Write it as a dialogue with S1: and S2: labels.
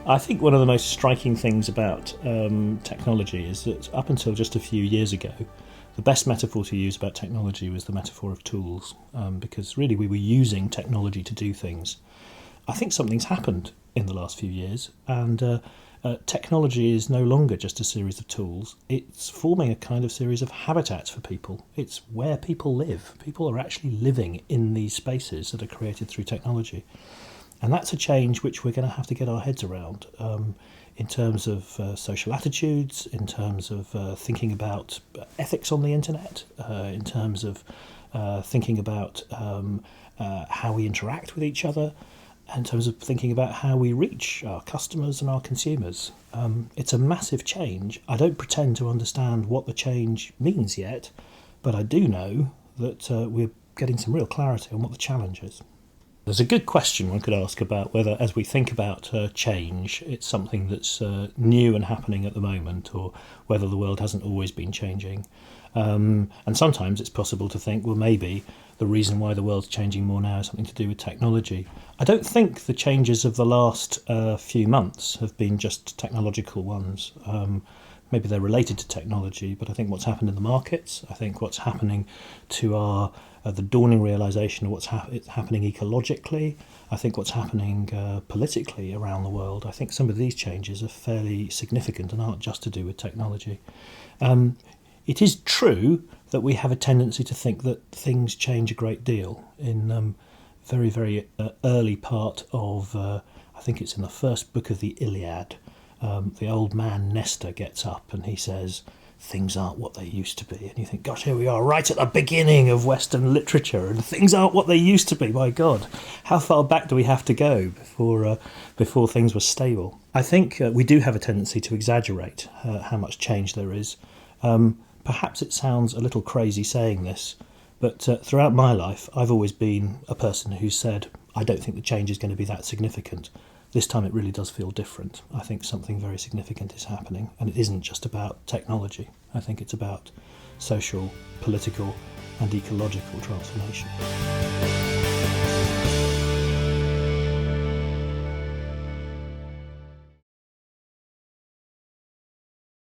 S1: I think one of the most striking things about technology is that up until just a few years ago, the best metaphor to use about technology was the metaphor of tools, because really we were using technology to do things. I think something's happened in the last few years, and technology is no longer just a series of tools. It's forming a kind of series of habitats for people. It's where people live. People are actually living in these spaces that are created through technology. And that's a change which we're going to have to get our heads around in terms of social attitudes, in terms of thinking about ethics on the internet, in terms of thinking about how we interact with each other, in terms of thinking about how we reach our customers and our consumers. It's a massive change. I don't pretend to understand what the change means yet, but I do know that we're getting some real clarity on what the challenge is. There's a good question one could ask about whether, as we think about change, it's something that's new and happening at the moment, or whether the world hasn't always been changing. And sometimes it's possible to think, well, maybe the reason why the world's changing more now is something to do with technology. I don't think the changes of the last few months have been just technological ones. Maybe they're related to technology, but I think what's happened in the markets, I think what's happening to our the dawning realisation of what's happening ecologically, I think what's happening politically around the world, I think some of these changes are fairly significant and aren't just to do with technology. It is true that we have a tendency to think that things change a great deal. In very, very early part of, I think it's in the first book of the Iliad, the old man Nestor gets up and he says, things aren't what they used to be. And you think, gosh, here we are right at the beginning of Western literature and things aren't what they used to be. My God, how far back do we have to go before things were stable? I think we do have a tendency to exaggerate how much change there is. Perhaps it sounds a little crazy saying this, but throughout my life, I've always been a person who said, I don't think the change is going to be that significant. This time it really does feel different. I think something very significant is happening, and it isn't just about technology. I think it's about social, political and ecological transformation.